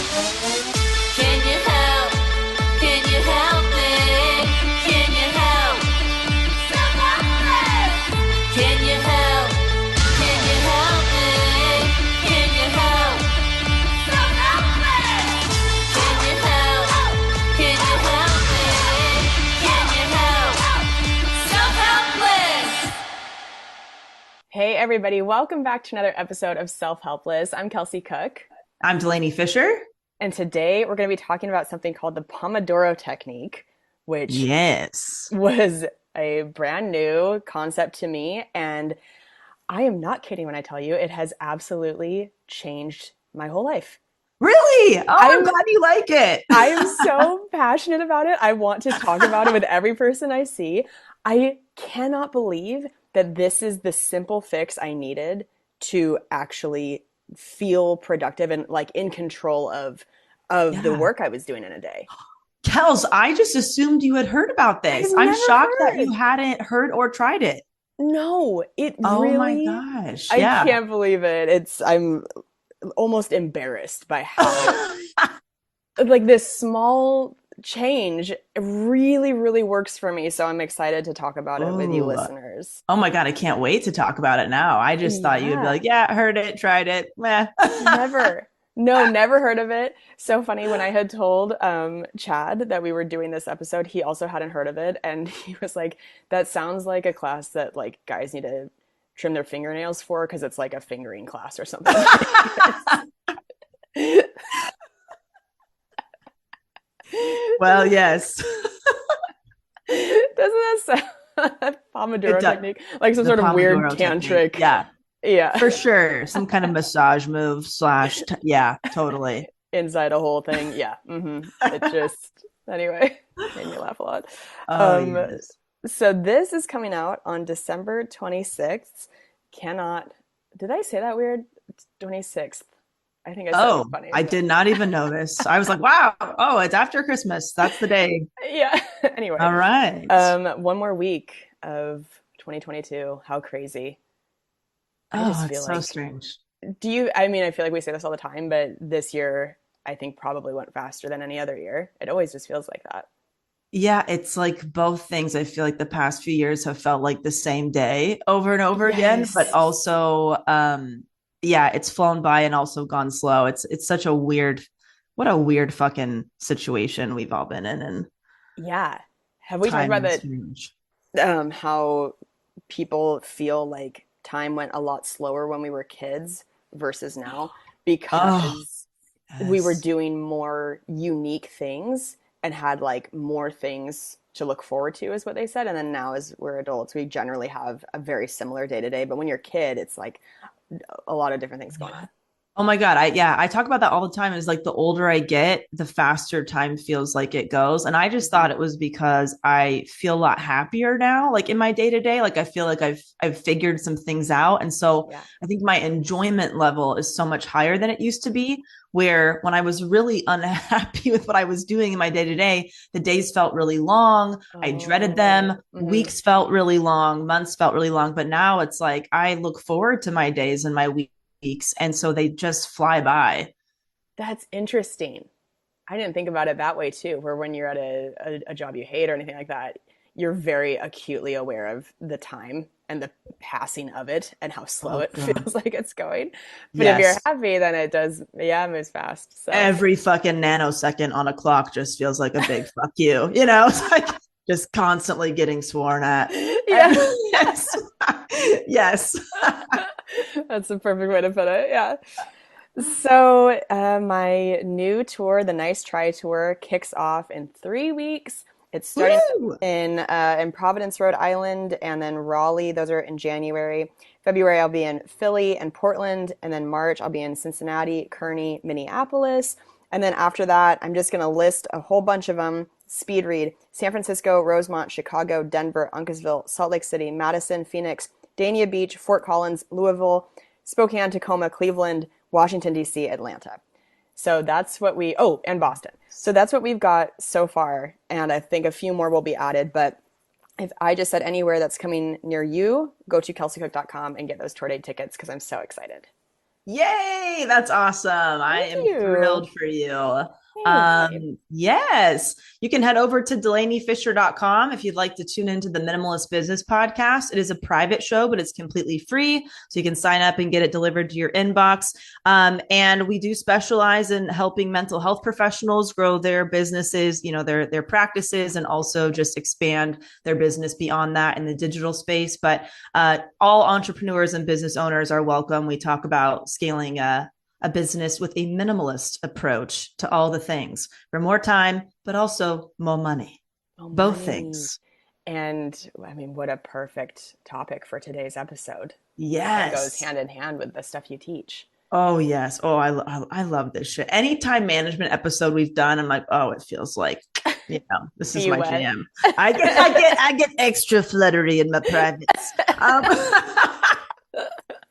Can you help? Can you help me? Can you help? Self-Helpless! Can you help? Can you help me? Can you help? Self-Helpless! Can you help? Can you help me? Can you help? Self-Helpless! Hey, everybody, welcome back to another episode of Self-Helpless. I'm Kelsey Cook, I'm Delaney Fisher. and today we're going to be talking about something called the Pomodoro Technique, which Yes. was a brand new concept to me. And I am not kidding when I tell you it has absolutely changed my whole life. Really? Oh, I'm I'm glad you like it. I am so passionate about it. I want to talk about it with every person I see. I cannot believe that this is the simple fix I needed to actually feel productive and like in control of the Yeah. work I was doing in a day. Kels, I just assumed you had heard about I've this. I'm never shocked that you heard. hadn't heard or tried it. No, it Oh my really, gosh. I Yeah. can't believe it. I'm almost embarrassed by how like this small change really, really works for me. So I'm excited to talk about it with you Oh, listeners. oh my God. I can't wait to talk about it now. I just thought you'd be Yeah, like, yeah, heard it, tried it. Meh. never. No, never heard of it. So funny when I had told Chad that we were doing this episode, he also hadn't heard of it. And he was like, that sounds like a class that like guys need to trim their fingernails for because it's like a fingering class or something. Well, yes, Doesn't that sound it Pomodoro does. technique? Like some The sort of weird Pomodoro technique. tantric. Yeah, Yeah. for sure. Some kind of massage move slash, yeah, totally. Inside a whole thing. Yeah. It just, anyway, made me laugh a lot. Oh, Um, yes. so this is coming out on December 26th. Cannot, did I say that weird? 26th. I think I said it Oh, funny, I but did not even notice. I was like, wow. Oh, it's after Christmas. That's the day. yeah. Anyway, All right. one more week of 2022. How crazy. I Oh, just it's feel so like, strange. I mean, I feel like we say this all the time, but this year I think probably went faster than any other year. It always just feels like that. Yeah, it's like both things. I feel like the past few years have felt like the same day over and over again, but Yes. also yeah, it's flown by and also gone slow. It's such a weird, what a weird fucking situation we've all been in, and Yeah. Have we talked time about is that, strange. how people feel like time went a lot slower when we were kids versus now Oh, because we were yes. doing more unique things and had like more things to look forward to, is what they said. And then now, as we're adults, we generally have a very similar day to day. But when you're a kid, it's like a lot of different things going on. Oh my God. I talk about that all the time. Is like the older I get, the faster time feels like it goes. And I just Mhm. thought it was because I feel a lot happier now, like in my day to day. Like I feel like I've figured some things out. And so Yeah. I think my enjoyment level is so much higher than it used to be. Where when I was really unhappy with what I was doing in my day to day, the days felt really long. I dreaded them. Oh, Weeks felt really long, months felt really long. But now it's like I look forward to my days and my weeks, and so they just fly by. that's interesting. I didn't think about it that way too, where when you're at a job you hate or anything like that, you're very acutely aware of the time and the passing of it and how slow Oh it God. feels like it's going. But if you're Yes. happy, then it does, yeah, it moves fast. So, Every fucking nanosecond on a clock just feels like a big fuck you. You know, it's like just constantly getting sworn at. yeah, Yes. Yes. that's the perfect way to put it. Yeah. So, my new tour, the Nice Try Tour, kicks off in 3 weeks. It's starting Woo! in Providence, Rhode Island, and then Raleigh. Those are in January. February, I'll be in Philly and Portland, and then March, I'll be in Cincinnati, Kearney, Minneapolis. And then after that, I'm just going to list a whole bunch of them. Speed read: San Francisco, Rosemont, Chicago, Denver, Uncasville, Salt Lake City, Madison, Phoenix, Dania Beach, Fort Collins, Louisville, Spokane, Tacoma, Cleveland, Washington, D.C., Atlanta. So that's what and Boston. So that's what we've got so far. And I think a few more will be added. But if I just said anywhere that's coming near you, go to kelseycook.com and get those tour date tickets because I'm so excited. Yay, that's awesome. I Thank am you. thrilled for you. Thanks, babe. Yes, you can head over to DelaneyFisher.com if you'd like to tune into the Minimalist Business Podcast. It is a private show, but it's completely free. So you can sign up and get it delivered to your inbox. And we do specialize in helping mental health professionals grow their businesses, their practices, and also just expand their business beyond that in the digital space. But all entrepreneurs and business owners are welcome. We talk about scaling a business with a minimalist approach to all the things for more time, but also more money. Oh, Both money. things. And I mean, what a perfect topic for today's episode. It goes Yes. hand in hand with the stuff you teach. Oh, yes. Oh, I love this shit. Any time management episode we've done, I'm like, oh, it feels like, this is Be my wet. jam. I get extra fluttery in my privates.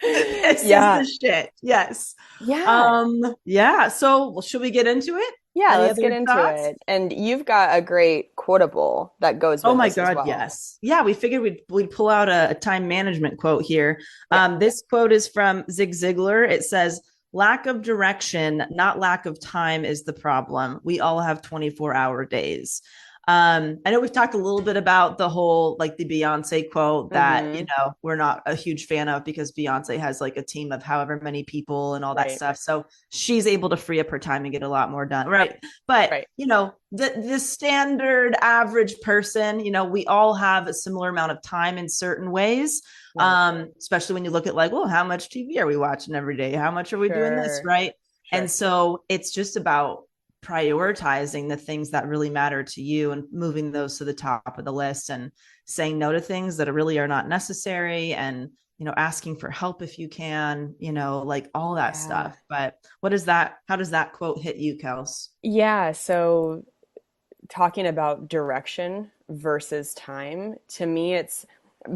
This is Yeah. the shit. Yes. Yeah. Yeah. So, well, should we get into it? Yeah, Any let's other get into thoughts? it. And you've got a great quotable that goes Oh with my this as God, well. yes. Yeah, we figured we'd pull out a time management quote here. Yeah. This quote is from Zig Ziglar. It says, "Lack of direction, not lack of time, is the problem. We all have 24-hour days." I know we've talked a little bit about the whole like the Beyonce quote that Mm-hmm. we're not a huge fan of because Beyonce has like a team of however many people and all that Right. stuff. So she's able to free up her time and get a lot more done. Right. But Right. the standard average person, we all have a similar amount of time in certain ways. Right. Especially when you look at like, well, how much TV are we watching every day? How much are we doing this? Sure. Right. And Sure. so it's just about prioritizing the things that really matter to you and moving those to the top of the list and saying no to things that really are not necessary and asking for help if you can, like all that Yeah. stuff. But how does that quote hit you, Kels? Yeah. So talking about direction versus time, to me it's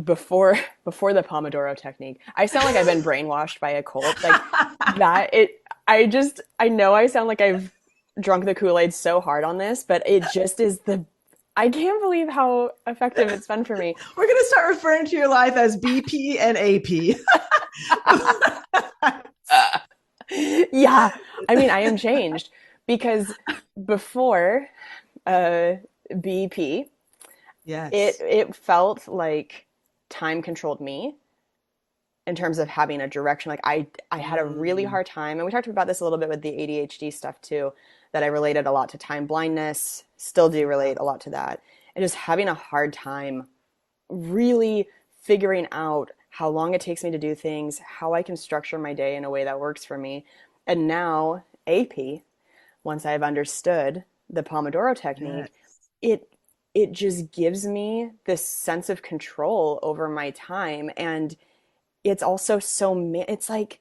before the Pomodoro technique. I sound like I've been brainwashed by a cult. Like that it I know I sound like I've drunk the Kool-Aid so hard on this, but it just is the I can't believe how effective it's been for me. We're going to start referring to your life as BP and AP. Yeah. I mean, I am changed because before uh BP, it Yes. it felt like time controlled me in terms of having a direction. Like I had a really Mm, hard time, and we talked about this a little bit with the ADHD stuff too, that I related a lot to time blindness, still do yeah. relate a lot to that. And just having a hard time really figuring out how long it takes me to do things, how I can structure my day in a way that works for me. And now AP, once I've understood the Pomodoro Yes. technique, it it just gives me this sense of control over my time. And it's also it's like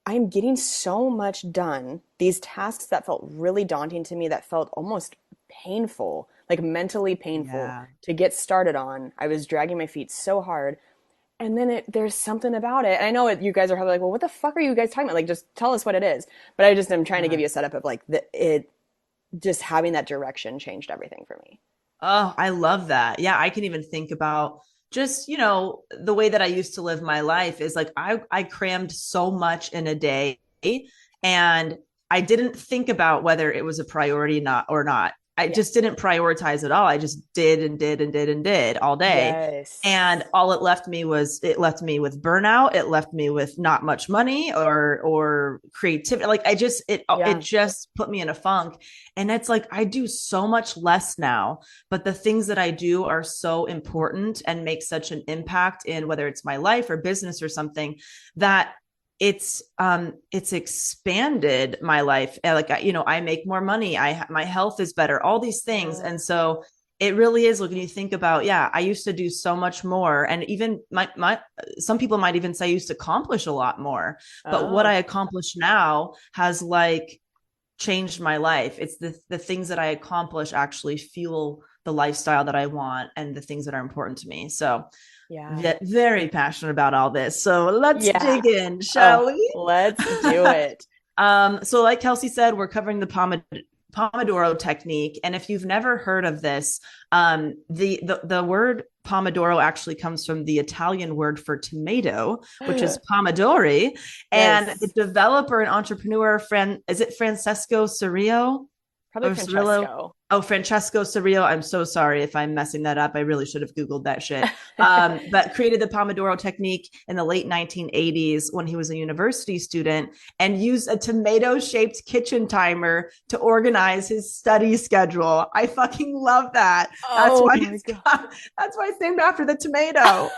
I'm getting so much done. These tasks that felt really daunting to me, that felt almost painful, like mentally painful Yeah. to get started on. I was dragging my feet so hard. And then there's something about it. And I know you guys are probably like, well, what the fuck are you guys talking about? Like, just tell us what it is. But I just am trying to give Yeah. you a setup of like it just having that direction changed everything for me. Oh, I love that. Yeah, I can even think about just, the way that I used to live my life is like I crammed so much in a day and I didn't think about whether it was a priority not or not. I Yeah. just didn't prioritize at all. I just did and did and did and did all day. And Yes. all it left me with burnout. It left me with not much money or creativity. Like it Yeah. just put me in a funk. And it's like I do so much less now, but the things that I do are so important and make such an impact in whether it's my life or business or something that it's expanded my life. Like I make more money. My health is better. All these things, Yeah. and so it really is. When you think about, yeah, I used to do so much more, and even my some people might even say I used to accomplish a lot more. But what I Oh. accomplish now has like changed my life. It's the things that I accomplish actually fuel the lifestyle that I want and the things that are important to me. So Yeah. very passionate about all this. So let's Yeah. dig in, Oh, shall we? let's do it. So like Kelsey said, we're covering Pomodoro Technique. And if you've never heard of this, the word Pomodoro actually comes from the Italian word for tomato, which is pomodori. And the Yes, developer and entrepreneur, is it Francesco Cirillo? probably Or Cirillo. Francesco. Oh, Francesco Cirillo. I'm so sorry if I'm messing that up. I really should have Googled that shit. But created the Pomodoro technique in the late 1980s when he was a university student and used a tomato shaped kitchen timer to organize his study schedule. I fucking love that. That's Oh why my God. that's why it's named after the tomato.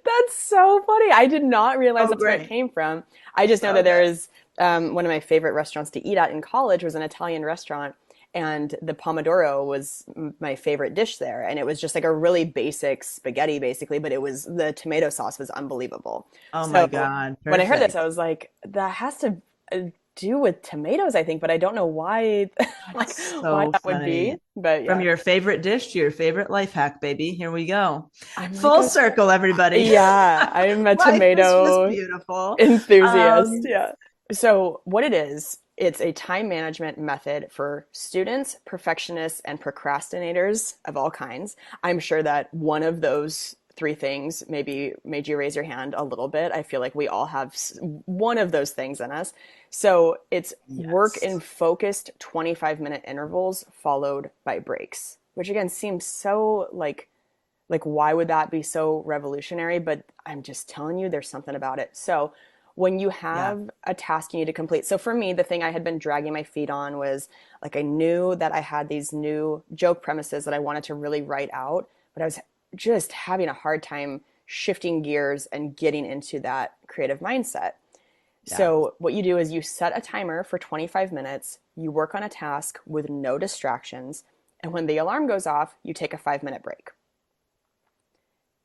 That's so funny. I did not realize Oh, that's where it great. came from. I just know So that there good. is one of my favorite restaurants to eat at in college was an Italian restaurant, and the pomodoro was my favorite dish there. And it was just like a really basic spaghetti, basically, but it was the tomato sauce was unbelievable. Oh my So God. when I heard this, Perfect. I was like, that has to uh, do with tomatoes, I think, but I don't know why, like That's why so that would be. funny. But From yeah, your favorite dish to your favorite life hack, baby. Here we go. I'm like Full a circle, everybody. yeah, I'm a Life is just tomato beautiful. enthusiast. Um, Yeah. So, what it is, it's a time management method for students, perfectionists, and procrastinators of all kinds. I'm sure that one of those three things maybe made you raise your hand a little bit. I feel like we all have one of those things in us. So, it's work in yes. focused 25-minute intervals followed by breaks, which again seems so like why would that be so revolutionary? But I'm just telling you, there's something about it. So when you Yeah. have a task you need to complete, so for me, the thing I had been dragging my feet on was like I knew that I had these new joke premises that I wanted to really write out, but I was just having a hard time shifting gears and getting into that creative mindset. Yeah. So what you do is you set a timer for 25 minutes, you work on a task with no distractions, and when the alarm goes off, you take a 5-minute break.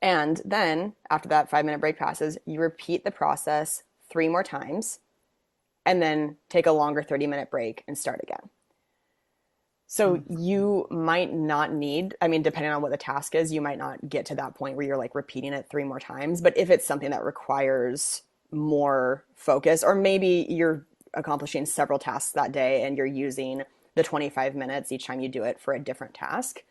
And then after that 5-minute break passes, you repeat the process 3 more times and then take a longer 30-minute break and start again. So Mhm. you might not need, I mean, depending on what the task is, you might not get to that point where you're like repeating it 3 more times. But if it's something that requires more focus, or maybe you're accomplishing several tasks that day and you're using the 25 minutes each time you do it for a different task,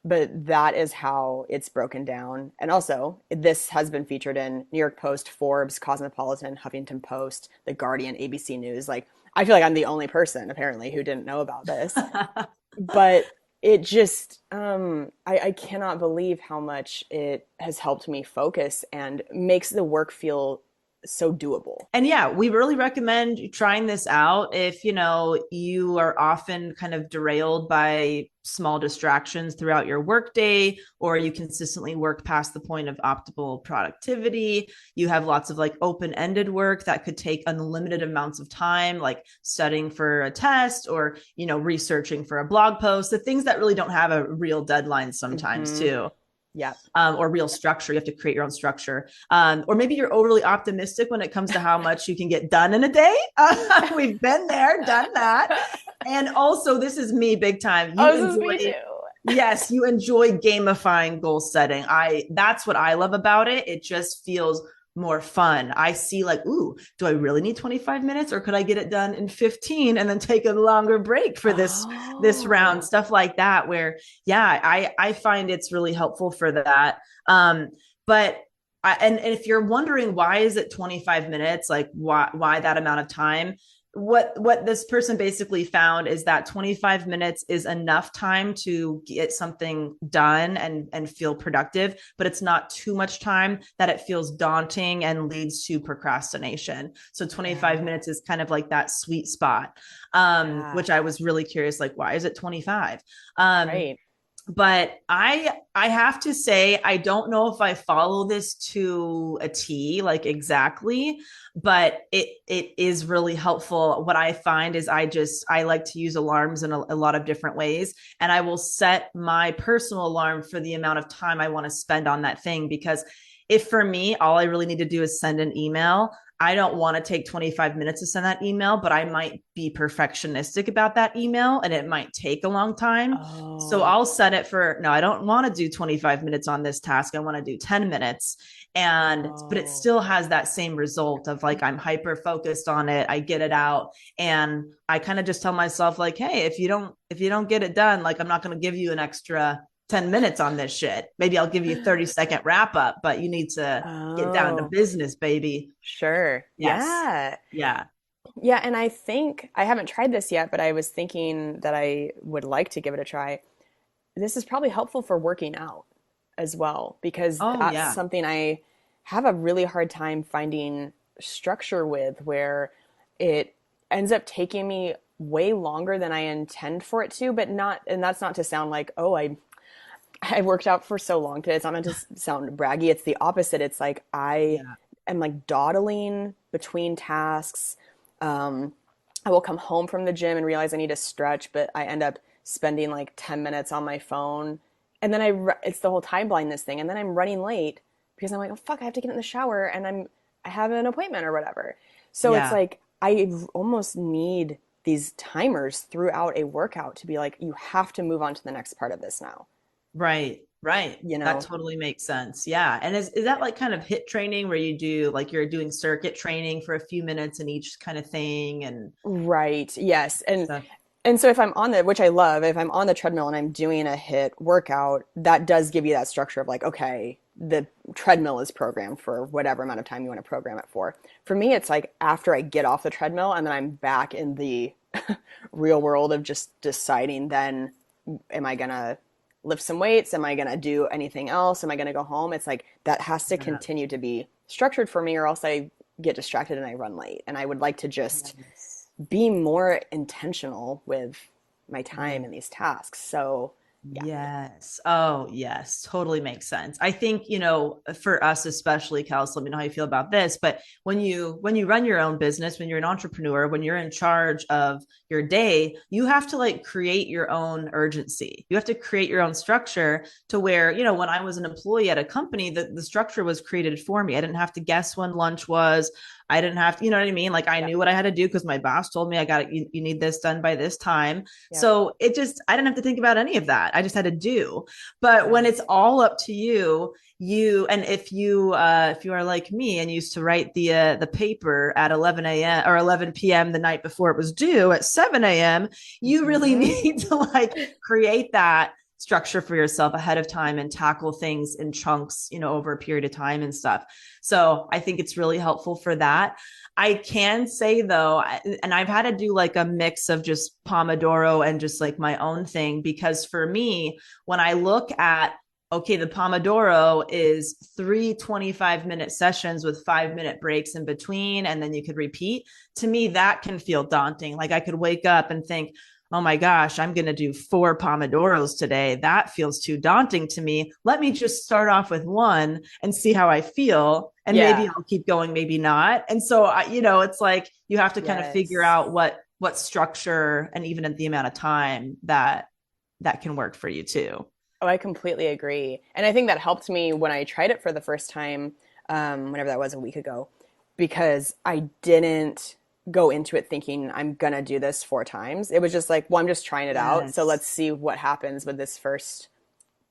but that is how it's broken down. And also, this has been featured in New York Post, Forbes, Cosmopolitan, Huffington Post, The Guardian, ABC News. Like, I feel like I'm the only person apparently who didn't know about this, but it just, I cannot believe how much it has helped me focus and makes the work feel so doable. And yeah, we really recommend trying this out if you are often kind of derailed by small distractions throughout your workday, or you consistently work past the point of optimal productivity. You have lots of like open-ended work that could take unlimited amounts of time, like studying for a test or researching for a blog post, the things that really don't have a real deadline sometimes Mm-hmm. too. Yeah. Or real structure. You have to create your own structure. Or maybe you're overly optimistic when it comes to how much you can get done in a day. We've been there, done that. And also, this is me big time. You Oh, this is me enjoy, too. yes, you enjoy gamifying goal setting. That's what I love about it. It just feels more fun. I see like, ooh, do I really need 25 minutes or could I get it done in 15 and then take a longer break for this round? Oh, Stuff like that where yeah, I find it's really helpful for that. But and if you're wondering why is it 25 minutes, like why that amount of time, what this person basically found is that 25 minutes is enough time to get something done and feel productive, but it's not too much time that it feels daunting and leads to procrastination. So 25 yeah, minutes is kind of like that sweet spot, yeah, which I was really curious, like, why is it 25? right. But I have to say I don't know if I follow this to a T, like exactly, but it is really helpful. What I find is I like to use alarms in a lot of different ways, and I will set my personal alarm for the amount of time I want to spend on that thing, because if for me all I really need to do is send an email, I don't want to take 25 minutes to send that email, but I might be perfectionistic about that email and it might take a long time. So Oh, I'll set it for, no, I don't want to do 25 minutes on this task. I want to do 10 minutes. But it oh. still has that same result of like, I'm hyper focused on it. I get it out. And I kind of just tell myself like, hey, if you don't get it done, like I'm not going to give you an extra 10 minutes on this shit. Maybe I'll give you a 30-second wrap up, but you need to get down to Oh, business, baby. sure. Yes. Yeah. Yeah. Yeah, and I think I haven't tried this yet, but I was thinking that I would like to give it a try. This is probably helpful for working out as well, because Oh, that's yeah. something I have a really hard time finding structure with, where it ends up taking me way longer than I intend for it to, but not, and that's not to sound like, oh, I worked out for so long today. It's not meant to sound braggy. It's the opposite. It's like I Yeah. am like dawdling between tasks. Um, I will come home from the gym and realize I need to stretch, but I end up spending like 10 minutes on my phone. And then it's the whole time blindness thing. And then I'm running late because I'm like, oh, fuck, I have to get in the shower and I have an appointment or whatever. So it's Yeah. like, I almost need these timers throughout a workout to be like, you have to move on to the next part of this now, Right. Right. you That know? totally makes sense. Yeah. And is that like kind of hit training where you do like you're doing circuit training for a few minutes in each kind of thing and Right. Yes. stuff? And so if I'm on the, which I love, if I'm on the treadmill and I'm doing a hit workout, that does give you that structure of like, okay, the treadmill is programmed for whatever amount of time you want to program it for. For me, it's like after I get off the treadmill and then I'm back in the real world of just deciding then, am I gonna lift some weights? Am I gonna do anything else? Am I gonna go home? It's like that has to Yeah. continue to be structured for me, or else I get distracted and I run late. And I would like to just Yes. be more intentional with my time Yeah. in these tasks. So, yeah. Yes. Oh, yes. Totally makes sense. I think, for us especially, Kels, let me know how you feel about this, but when you run your own business, when you're an entrepreneur, when you're in charge of your day, you have to like create your own urgency. You have to create your own structure to where, when I was an employee at a company, the structure was created for me. I didn't have to guess when lunch was. I didn't have to, you know what I mean? Like I Yep. knew what I had to do because my boss told me you need this done by this time. Yep. So I didn't have to think about any of that. I just had to do. But when it's Yes. all up to you, and if you are like me and used to write the paper at 11 a.m. or 11 p.m. the night before it was due at 7 a.m., you really Hmm. need to like create that structure for yourself ahead of time and tackle things in chunks, over a period of time and stuff. So I think it's really helpful for that. I can say though, and I've had to do like a mix of just Pomodoro and just like my own thing, because for me, when I look at, okay, the Pomodoro is 3 25-minute sessions with 5-minute breaks in between, and then you could repeat. To me, that can feel daunting. Like I could wake up and think, oh my gosh, I'm going to do 4 Pomodoros today. That feels too daunting to me. Let me just start off with one and see how I feel. And maybe Yeah. I'll keep going, maybe not. And so, it's like you have to kind of figure Yes. out what structure and even at the amount of time that can work for you too. Oh, I completely agree. And I think that helped me when I tried it for the first time, whenever that was, a week ago, because I didn't go into it thinking I'm gonna do this 4 times. It was just like, well, I'm just trying it out. So Yes. let's see what happens with this first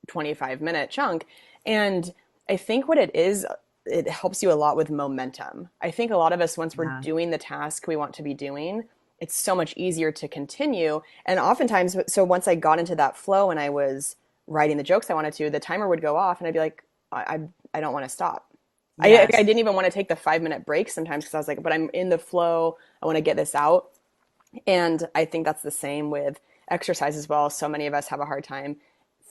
25-minute chunk. And I think what it is, it helps you a lot with momentum. I think a lot of us, once we're Yeah. doing the task we want to be doing, it's so much easier to continue. And oftentimes, so once I got into that flow and I was writing the jokes I wanted to, the timer would go off and I'd be like, I don't want to stop. I Yes. didn't even want to take the 5 minute break sometimes because I was like, but I'm in the flow. I want to get this out. And I think that's the same with exercise as well. So many of us have a hard time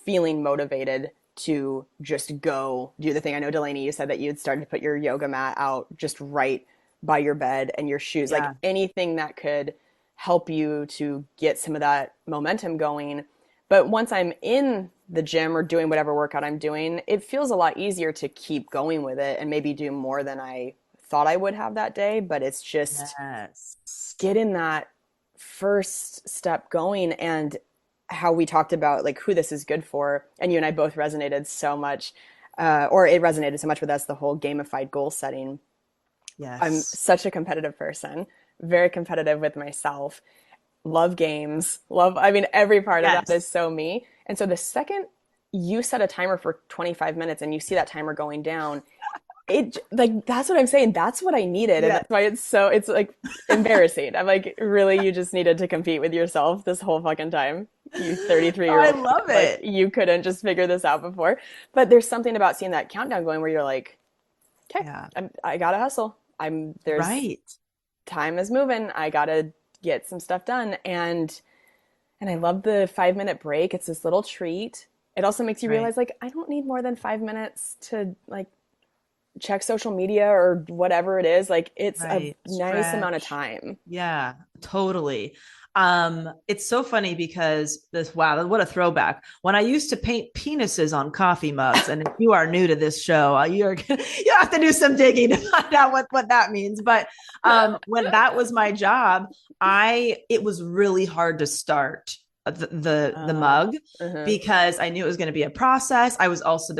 feeling motivated to just go do the thing. I know, Delaney, you said that you had started to put your yoga mat out just right by your bed and your shoes, like Yeah. anything that could help you to get some of that momentum going. But once I'm in the gym or doing whatever workout I'm doing, it feels a lot easier to keep going with it and maybe do more than I thought I would have that day. But it's just Yes. getting that first step going, and how we talked about like who this is good for, and you and I both resonated so much, or it resonated so much with us, the whole gamified goal setting. I'm Yes. such a competitive person, very competitive with myself, love games, I mean, every part of that is Yes. so me. And so the second you set a timer for 25 minutes and you see that timer going down, like that's what I'm saying. That's what I needed. And Yeah. that's why it's like embarrassing. I'm like, really, you just needed to compete with yourself this whole fucking time. You 33-year I old, love like it. you couldn't just figure this out before. But there's something about seeing that countdown going where you're like, okay, Yeah. I gotta hustle. There's Right. time is moving. I gotta get some stuff done. And I love the 5 minute break. It's this little treat. It also makes you Right. realize like I don't need more than 5 minutes to like check social media or whatever it is. Like it's a Right. nice amount of Stretch. time. Yeah, totally. It's so funny because wow, what a throwback. When I used to paint penises on coffee mugs, and if you are new to this show, you have to do some digging to find out what that means. But when that was my job, it was really hard to start the Uh, mug uh-huh. because I knew it was going to be a process. There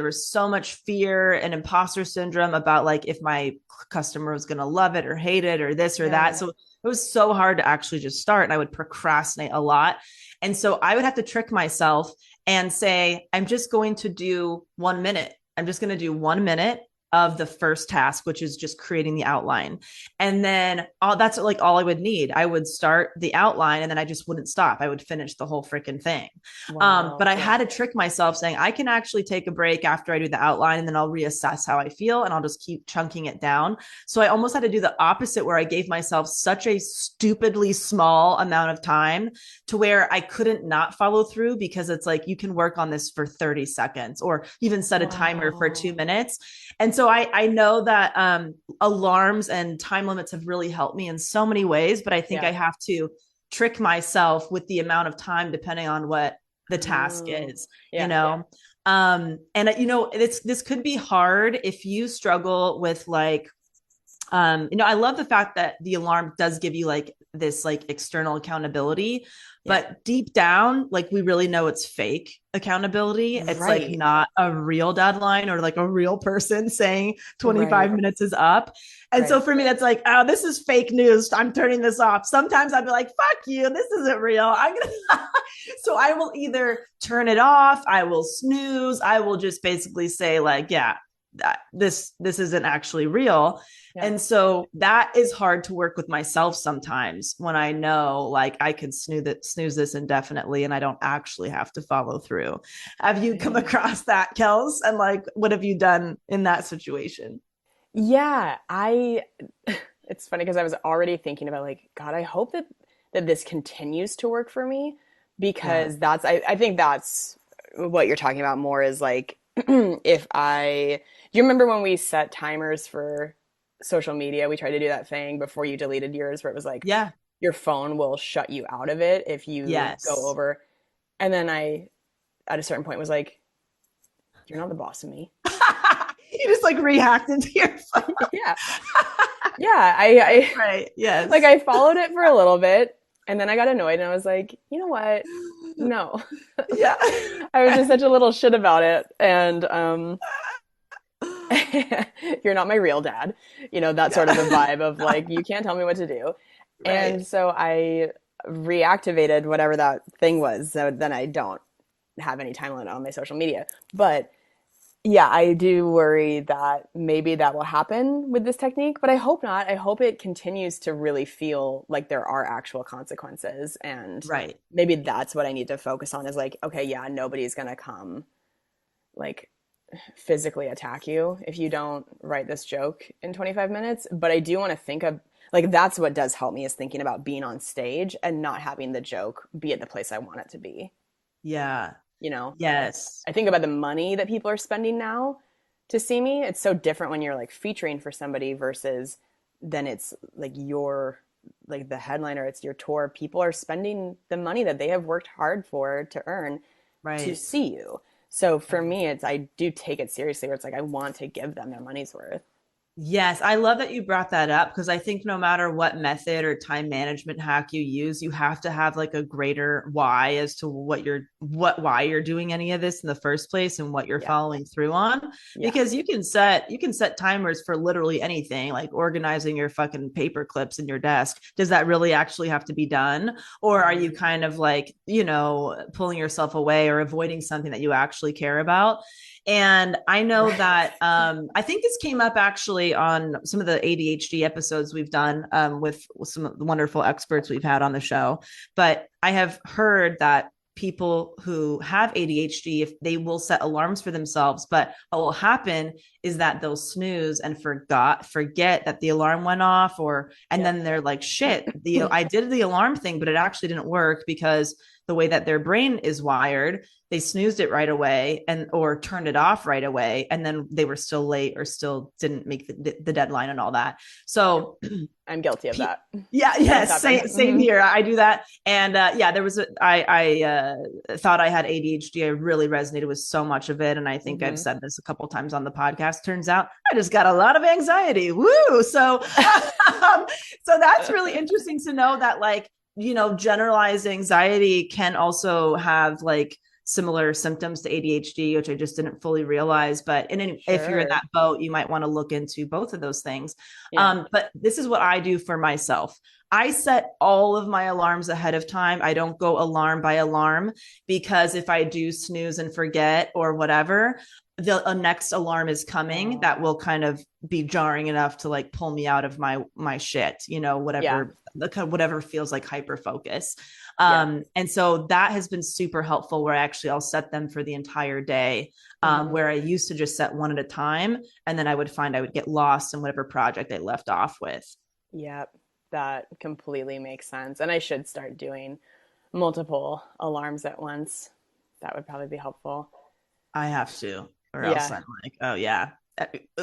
was so much fear and imposter syndrome about like if my customer was going to love it or hate it or this or that. Yeah. So it was so hard to actually just start, and I would procrastinate a lot. And so I would have to trick myself and say, I'm just going to do 1 minute. I'm just going to do 1 minute of the first task, which is just creating the outline. And then that's like all I would need. I would start the outline and then I just wouldn't stop. I would finish the whole freaking thing. But Wow. I Yeah. had to trick myself saying I can actually take a break after I do the outline and then I'll reassess how I feel and I'll just keep chunking it down. So I almost had to do the opposite where I gave myself such a stupidly small amount of time to where I couldn't not follow through because it's like you can work on this for 30 seconds or even set a timer for Wow. 2 minutes. And so I know that alarms and time limits have really helped me in so many ways, but I think Yeah. I have to trick myself with the amount of time depending on what the task Oh. is, you Yeah. know. And this could be hard if you struggle with like I love the fact that the alarm does give you like this like external accountability, Yeah. but deep down, like we really know it's fake accountability. It's like Right. not a real deadline or like a real person saying 25 Right. minutes is up. And so Right. for me, that's like, oh, this is fake news. I'm turning this off. Sometimes I'd be like, fuck you. This isn't real. I'm gonna so I will either turn it off, I will snooze, I will just basically say, like, yeah, this isn't actually real. Yeah. And so that is hard to work with myself sometimes when I know like I can snooze this indefinitely and I don't actually have to follow through. Have you come Right. across that, Kels? And like, what have you done in that situation? Yeah. It's funny because I was already thinking about like, God, I hope that this continues to work for me Yeah. because I think that's what you're talking about more is like if I do you remember when we set timers for social media? We tried to do that thing before you deleted yours where it was like Yeah. your phone will shut you out of it if you go Yes. over. And then I at a certain point was like, you're not the boss of me. You just like rehacked into your phone. Yeah. Yeah. I Right. like Yes. I followed it for a little bit and then I got annoyed and I was like, you know what? No. Yeah. I was just such a little shit about it. And you're not my real dad. That sort of a Yeah. vibe of like, you can't tell me what to do. Right. And so I reactivated whatever that thing was. So then I don't have any time limit on my social media. But yeah, I do worry that maybe that will happen with this technique, but I hope not. I hope it continues to really feel like there are actual consequences. And Right. maybe that's what I need to focus on is like, okay, yeah, nobody's going to come like physically attack you if you don't write this joke in 25 minutes. But I do want to think of like, that's what does help me is thinking about being on stage and not having the joke be at the place I want it to be, Yeah. you know? Yes. I think about the money that people are spending now to see me. It's so different when you're like featuring for somebody versus then it's like your like the headliner, it's your tour. People are spending the money that they have worked hard for to earn to Right. see you. So for Right. me, it's I do take it seriously where it's like I want to give them their money's worth. Yes, I love that you brought that up because I think no matter what method or time management hack you use, you have to have like a greater why as to why you're doing any of this in the first place and what you're Yeah. following through on. Yeah. Because you can set timers for literally anything, like organizing your fucking paper clips in your desk. Does that really actually have to be done? Or are you kind of like, pulling yourself away or avoiding something that you actually care about? And I know Right. that I think this came up actually on some of the ADHD episodes we've done with some wonderful experts we've had on the show. But I have heard that people who have ADHD, if they will set alarms for themselves, but what will happen is that they'll snooze and forget that the alarm went off, and Yep. then they're like, shit, I did the alarm thing, but it actually didn't work because the way that their brain is wired, they snoozed it right away or turned it off right away, and then they were still late or still didn't make the deadline and all that. So I'm guilty of that. yeah, That has yes, happened. same here. I do that. And yeah, I thought I had ADHD. I really resonated with so much of it, and I think I've said this a couple times on the podcast. Turns out I just got a lot of anxiety. Woo! So so that's really interesting to know that, like, generalized anxiety can also have like similar symptoms to ADHD, which I just didn't fully realize. But if you're in Sure. that boat, you might want to look into both of those things. Yeah. But this is what I do for myself. I set all of my alarms ahead of time. I don't go alarm by alarm, because if I do snooze and forget or whatever, the next alarm is coming that will kind of be jarring enough to like pull me out of my shit, Yeah. whatever feels like hyper focus. Yeah. And so that has been super helpful, where I'll set them for the entire day, where I used to just set one at a time, and then I would find I would get lost in whatever project I left off with. Yep. That completely makes sense. And I should start doing multiple alarms at once. That would probably be helpful. I have to, or else Yeah. I'm like, oh yeah.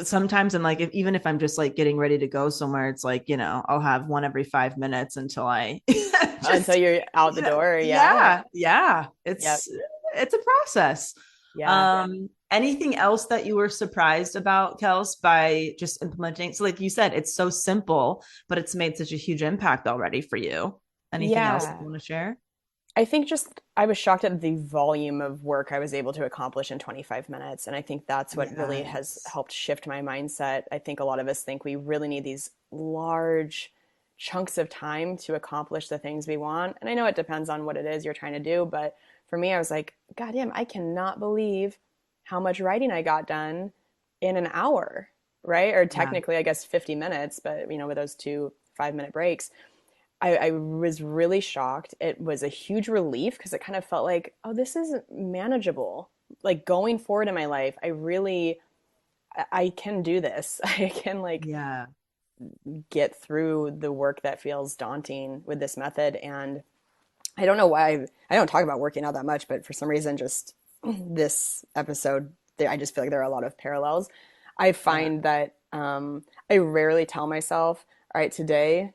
Sometimes I'm like, even if I'm just like getting ready to go somewhere, it's like, I'll have one every 5 minutes until I Until just, you're out the door. Yeah. yeah, yeah. Yep. It's a process. Yeah. Anything else that you were surprised about, Kels, by just implementing? So, like you said, it's so simple, but it's made such a huge impact already for you. Anything else that Yeah. you want to share? I think just I was shocked at the volume of work I was able to accomplish in 25 minutes. And I think that's what really has Yes. helped shift my mindset. I think a lot of us think we really need these large chunks of time to accomplish the things we want. And I know it depends on what it is you're trying to do, but for me, I was like, God damn, I cannot believe how much writing I got done in an hour, right? Or Yeah. technically, I guess 50 minutes, but with those two 5 minute breaks. I was really shocked. It was a huge relief because it kind of felt like, oh, this is manageable. Like going forward in my life, I can do this. I can like Yeah. get through the work that feels daunting with this method. And I don't know why I don't talk about working out that much, but for some reason, just this episode, I just feel like there are a lot of parallels. I Yeah. find that I rarely tell myself, all right, today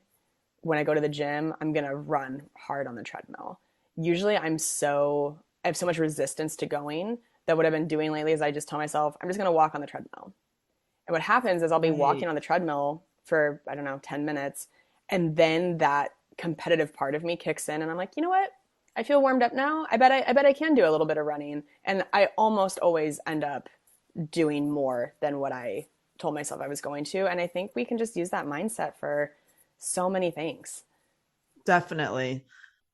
when I go to the gym, I'm gonna run hard on the treadmill. Usually I have so much resistance to going that what I've been doing lately is I just tell myself, I'm just gonna walk on the treadmill. And what happens is I'll be Right. walking on the treadmill for, I don't know, 10 minutes. And then that competitive part of me kicks in and I'm like, you know what? I feel warmed up now. I bet I can do a little bit of running. And I almost always end up doing more than what I told myself I was going to. And I think we can just use that mindset for so many things. Definitely.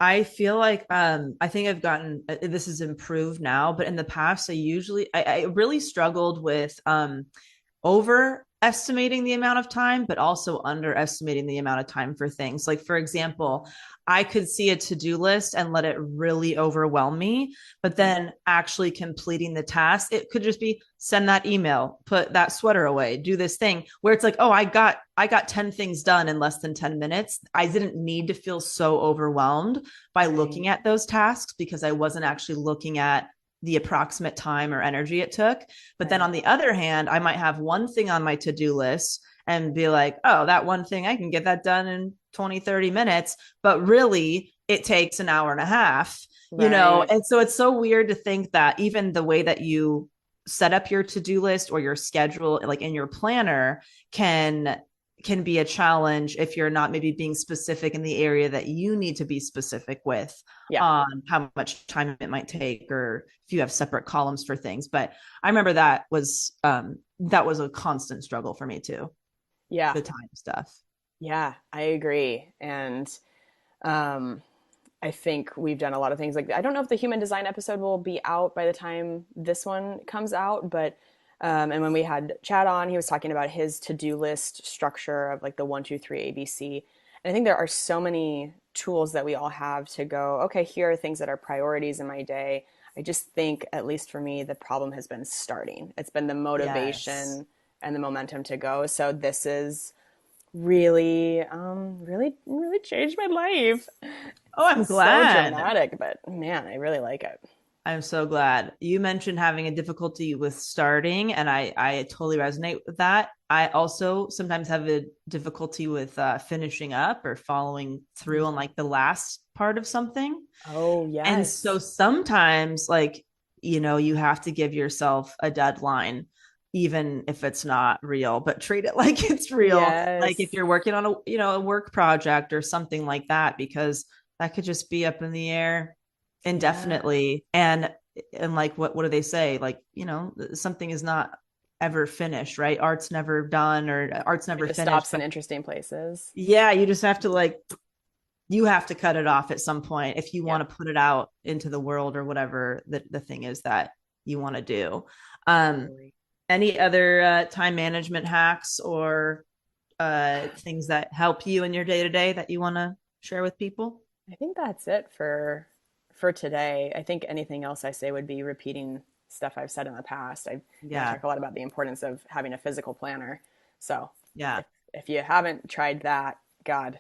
I feel like I think I've gotten this is improved now, but in the past I really struggled with overestimating the amount of time, but also underestimating the amount of time for things. Like, for example, I could see a to-do list and let it really overwhelm me, but then actually completing the task, it could just be send that email, put that sweater away, do this thing, where it's like, oh, I got 10 things done in less than 10 minutes. I didn't need to feel so overwhelmed by Right. looking at those tasks because I wasn't actually looking at the approximate time or energy it took. But then Right. on the other hand, I might have one thing on my to-do list and be like, oh, that one thing, I can get that done in 20, 30 minutes. But really, it takes an hour and a half. Right. And so it's so weird to think that even the way that you set up your to-do list or your schedule, like in your planner, can be a challenge if you're not maybe being specific in the area that you need to be specific with Yeah. on how much time it might take, or if you have separate columns for things. But I remember that was a constant struggle for me too, Yeah. the time stuff. Yeah, I agree. And um, I think we've done a lot of things like that. I don't know if the human design episode will be out by the time this one comes out, but and when we had Chad on, he was talking about his to-do list structure of like the 1, 2, 3 ABC. And I think there are so many tools that we all have to go, okay, here are things that are priorities in my day. I just think, at least for me, the problem has been starting. It's been the Yes. motivation and the momentum to go. So this is really, really changed my life. Oh, I'm So glad. dramatic, but man, I really like it. I'm so glad. You mentioned having a difficulty with starting, and I totally resonate with that. I also sometimes have a difficulty with finishing up or following through on like the last part of something. Oh, And so yes. sometimes, like, you have to give yourself a deadline, even if it's not real, but treat it like it's real. Like if Yes. you're working on a work project or something like that, because that could just be up in the air Yeah. indefinitely. And like, what do they say? Like, something is not ever finished, right? Art's never done, or art's It never just finished. stops in But interesting places. yeah, you just have to like you have to cut it off at some point if you Yep. want to put it out into the world, or whatever the thing is that you want to do. Um, Totally. any other time management hacks or things that help you in your day to day that you want to share with people? I think that's it for today. I think anything else I say would be repeating stuff I've said in the past. I Yeah, talk a lot about the importance of having a physical planner. So yeah, if you haven't tried that, God,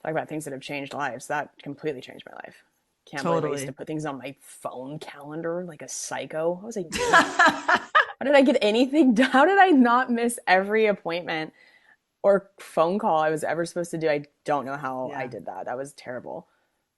talk about things that have changed lives. That completely changed my life. Can't believe I used to totally. put things on my phone calendar like a psycho. What was I doing? How did I get anything done? How did I not miss every appointment or phone call I was ever supposed to do? I don't know how I Yeah. did that. That was terrible.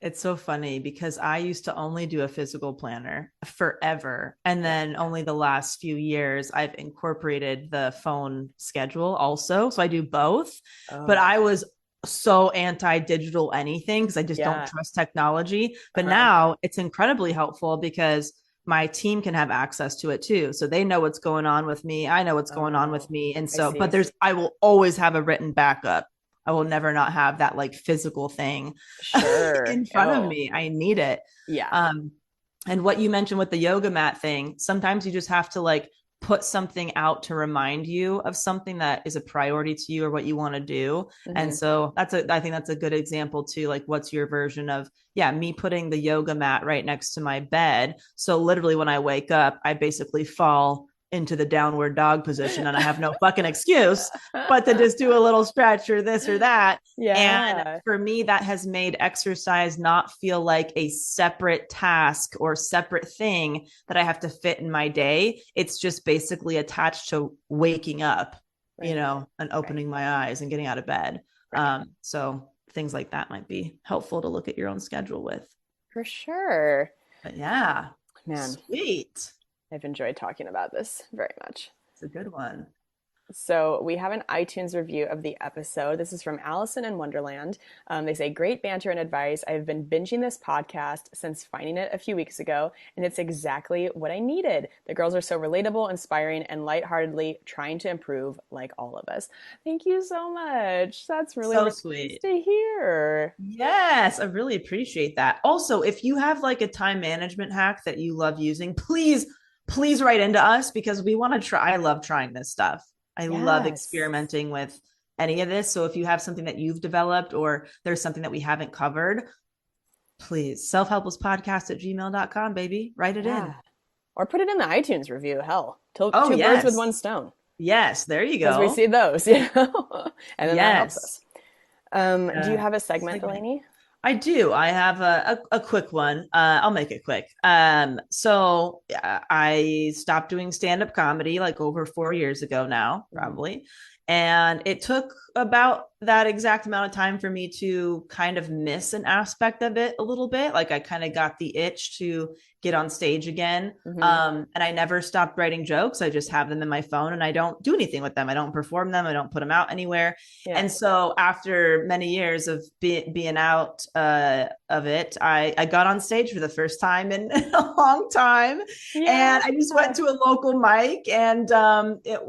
It's so funny because I used to only do a physical planner forever. And Yeah. then only the last few years, I've incorporated the phone schedule also. So I do both. But Oh, I was so anti digital anything because I just don't yeah. trust technology. But Uh-huh. now it's incredibly helpful because my team can have access to it too. So they know what's going on with me. I know what's going on with Oh, me. And I so, but see. I will always have a written backup. I will never not have that like physical thing Sure. in front of Oh, me. I need it. yeah. Um, and what you mentioned with the yoga mat thing, sometimes you just have to like put something out to remind you of something that is a priority to you or what you want to do. And Hmm. so I think that's a good example too. Like, what's your version of, yeah, me putting the yoga mat right next to my bed. So literally when I wake up, I basically fall into the downward dog position and I have no fucking excuse but to just do a little stretch or this or that. And Yeah. for me, that has made exercise not feel like a separate task or separate thing that I have to fit in my day. It's just basically attached to waking up, Right. and Right. opening my eyes and getting out of bed. Right. So things like that might be helpful to look at your own schedule with. For sure. But yeah, Man, sweet. I've enjoyed talking about this very much. It's a good one. So we have an iTunes review of the episode. This is from Allison in Wonderland. They say, great banter and advice. I've been binging this podcast since finding it a few weeks ago, and it's exactly what I needed. The girls are so relatable, inspiring, and lightheartedly trying to improve like all of us. Thank you so much. That's really, So really nice sweet. to hear. Yes, I really appreciate that. Also, if you have like a time management hack that you love using, please write into us because we want to try. I love trying this stuff. I love Yes. experimenting with any of this. So if you have something that you've developed or there's something that we haven't covered, please selfhelplesspodcast@gmail.com, baby. Write it in. Yeah. Or put it in the iTunes review. Hell, Oh, two birds with one yes. stone. Yes, there you Because we go. see those, and then that helps Yes. us. Do you have a segment, Segment. Delaney? I do. I have a quick one. I'll make it quick. So I stopped doing stand-up comedy like over 4 years ago now, Mhm. probably. And it took about that exact amount of time for me to kind of miss an aspect of it a little bit. Like I kind of got the itch to get on stage again. Hmm. And I never stopped writing jokes. I just have them in my phone and I don't do anything with them. I don't perform them. I don't put them out anywhere. Yeah. And so after many years of being out of it, I got on stage for the first time in a long time. Yeah. And I just went to a local mic and it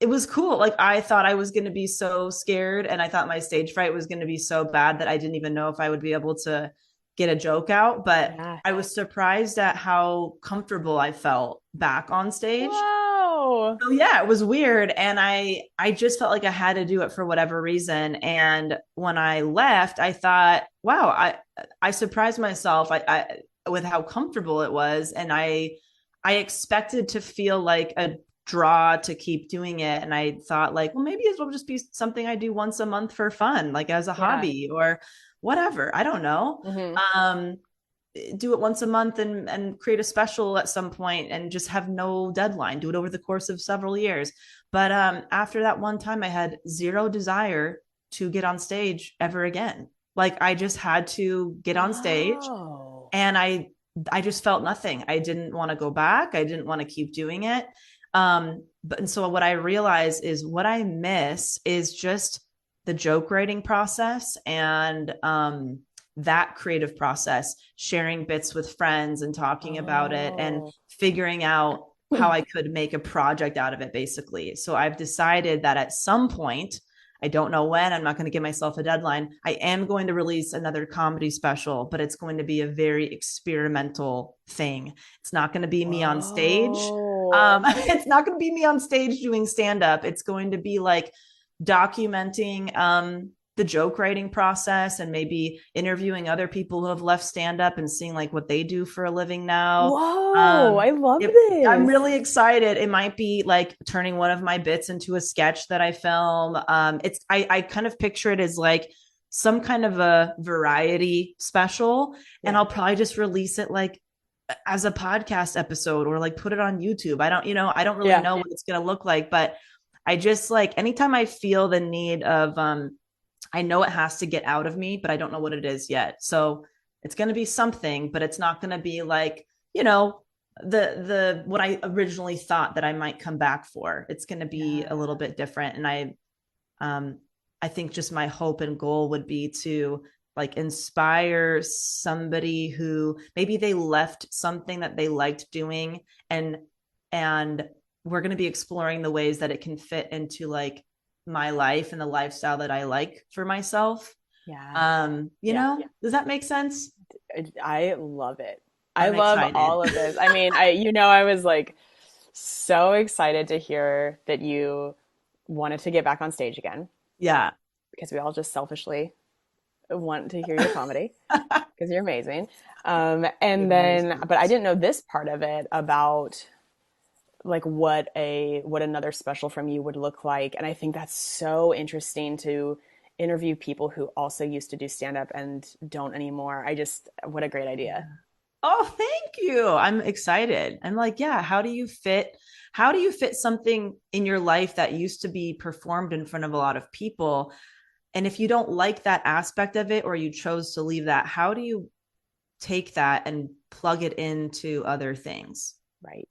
was cool. Like I thought I was going to be so scared and I thought my stage fright was going to be so bad that I didn't even know if I would be able to get a joke out, but Yeah. I was surprised at how comfortable I felt back on stage. Wow. So yeah, it was weird and I just felt like I had to do it for whatever reason. And when I left, I thought, wow, I surprised myself I with how comfortable it was and I expected to feel like a draw to keep doing it and I thought like, well, maybe it will just be something I do once a month for fun, like as a Yeah. hobby or whatever. I don't know. Hmm. Um do it once a month and create a special at some point and just have no deadline, do it over the course of several years. But after that one time I had zero desire to get on stage ever again. Like I just had to get on stage Wow. and I just felt nothing. I didn't want to go back. I didn't want to keep doing it. But and so what I realize is what I miss is just the joke writing process and that creative process, sharing bits with friends and talking about it and Oh. figuring out how I could make a project out of it, basically. So I've decided that at some point, I don't know when, I'm not going to give myself a deadline. I am going to release another comedy special, but it's going to be a very experimental thing. It's not going to be me on stage. Whoa. It's not going to be me on stage doing stand up. It's going to be like documenting the joke writing process and maybe interviewing other people who have left stand up and seeing like what they do for a living now. Whoa. I love I'm this. really excited. It might be like turning one of my bits into a sketch that I film. I kind of picture it as like some kind of a variety special, and Yeah. I'll probably just release it like as a podcast episode or like put it on YouTube. I don't really Yeah. know what it's gonna look like, but I just like anytime I feel the need of I know it has to get out of me, but I don't know what it is yet. So it's going to be something, but it's not going to be like, you know, the what I originally thought that I might come back for. It's going to be a little Yeah. bit different. And um I think just my hope and goal would be to like inspire somebody who maybe they left something that they liked doing and we're going to be exploring the ways that it can fit into like my life and the lifestyle that I like for myself. Yeah. You Yeah. know, does that make sense? I love it. I I'm love excited. all of this. I mean, I was like so excited to hear that you wanted to get back on stage again Yeah. because we all just selfishly want to hear your comedy because you're amazing. And then, but I didn't know this part of it about like what another special from you would look like. And I think that's so interesting to interview people who also used to do stand up and don't anymore. What a great idea. Oh, thank you. I'm excited. I'm like, yeah, how do you fit something in your life that used to be performed in front of a lot of people? And if you don't like that aspect of it or you chose to leave that, how do you take that and plug it into other things? Right.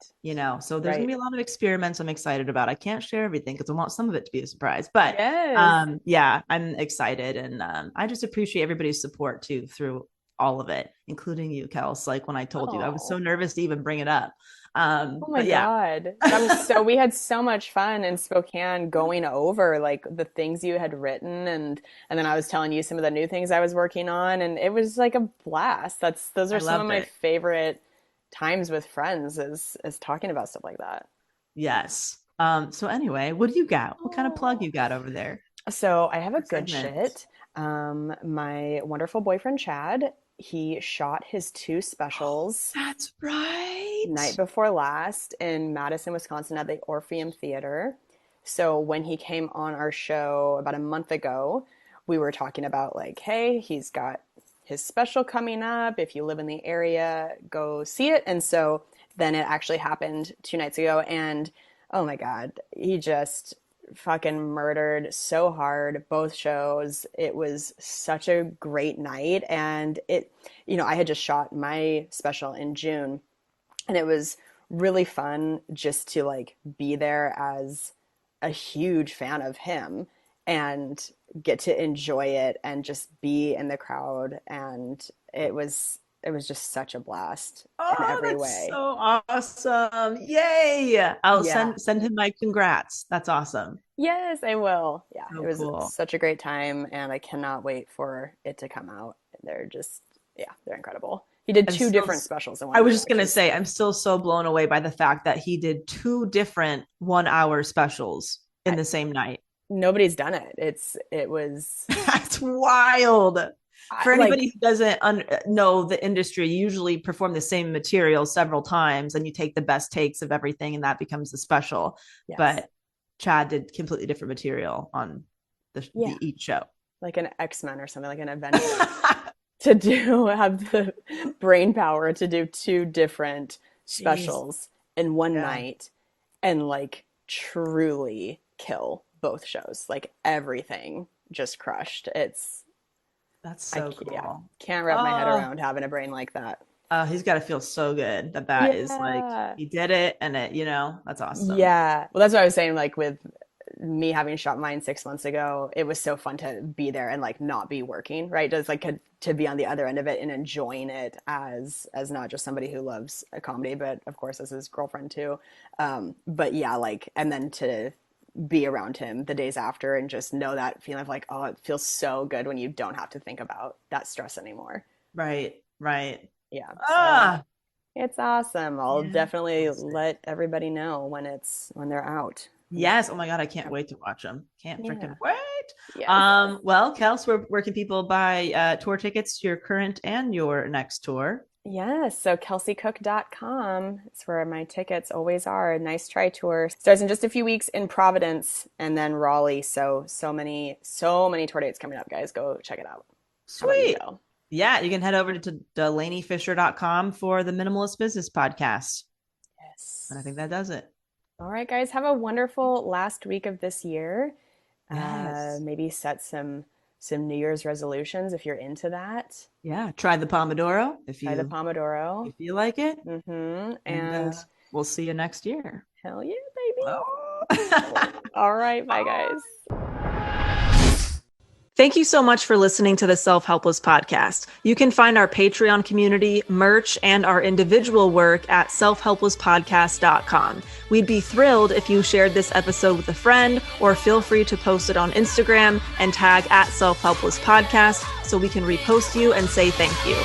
So there's gonna Right. be a lot of experiments I'm excited about. I can't share everything because I want some of it to be a surprise. But Yes. yeah, I'm excited and I just appreciate everybody's support too through all of it, including you, Kels. Like when I told you, I was so Oh. nervous to even bring it up. Oh my But yeah, God. We had so much fun in Spokane going over like the things you had written and then I was telling you some of the new things I was working on and it was like a blast. Those I are some of loved my it. favorite times with friends is talking about stuff like that. Yes. So anyway, what do you got? What kind of plug Oh. you got over there? So I have a What good segment? shit. My wonderful boyfriend Chad, he shot his two specials That's right. night before last in Madison, Wisconsin at the Orpheum Theater. So when he came on our show about a month ago, we were talking about like, hey, he's got his special coming up. If you live in the area, go see it. And so then it actually happened 2 nights ago and oh my God, he just fucking murdered so hard, both shows. It was such a great night. And I had just shot my special in June, and it was really fun just to like be there as a huge fan of him and get to enjoy it and just be in the crowd. And it was just such a blast in Oh, every that's way. so awesome. Yay. I'll Yeah. send him my congrats. That's awesome. Yes, I will. Yeah, it So was cool. such a great time, and I cannot wait for it to come out. They're incredible. He did I'm two still, different specials in I one was night, just which gonna is say, I'm still so blown away by the fact that he did two different 1 hour specials in I, the same night. nobody's done it. It was That's wild. For like anybody who doesn't know the industry, you usually perform the same material several times and you take the best takes of everything and that becomes the special. yes, But Chad did completely different material on yeah, each show. like an X-Men or something, like an Avenger to do have the brain power to do two different Jeez. specials in one Yeah. night and like truly kill both shows. Like everything just crushed. That's so Yeah, cool. can't wrap my head Oh, around having a brain like that. he's got to feel so good that that is like Yeah. he did it and that's awesome. Yeah. Well, that's what I was saying. Like with me having shot mine 6 months ago, it was so fun to be there and like not be working, right? Just like to be on the other end of it and enjoying it as not just somebody who loves a comedy, but of course as his girlfriend too. But yeah, like and then to be around him the days after and just know that feeling of like, oh, it feels so good when you don't have to think about that stress anymore. Right, right. Yeah. So Ah, it's awesome. I'll definitely fantastic. let everybody know when they're out. Yes. Oh my God, I can't wait to watch them. Can't Yeah. freaking wait. Yes. Well, Kels, where can people buy tour tickets to your current and your next tour? Yes. So kelseycook.com is where my tickets always are. Nice Try Tour starts in just a few weeks in Providence and then Raleigh. So many tour dates coming up, guys. Go check it out. How about you, Sweet. Joe? Yeah, you can head over to DelaneyFisher.com for the Minimalist Business Podcast. And I think Yes. that does it. All right, guys. Have a wonderful last week of this year. Yes. Maybe set some New Year's resolutions if you're into that. Yeah. Try the Pomodoro Try the Pomodoro. if you like it. And And we'll see you next year. hell yeah, baby. Oh. All right, bye guys. Thank you so much for listening to the Self-Helpless podcast. You can find our Patreon community, merch, and our individual work at selfhelplesspodcast.com. We'd be thrilled if you shared this episode with a friend, or feel free to post it on Instagram and tag at Self-Helpless Podcast so we can repost you and say thank you.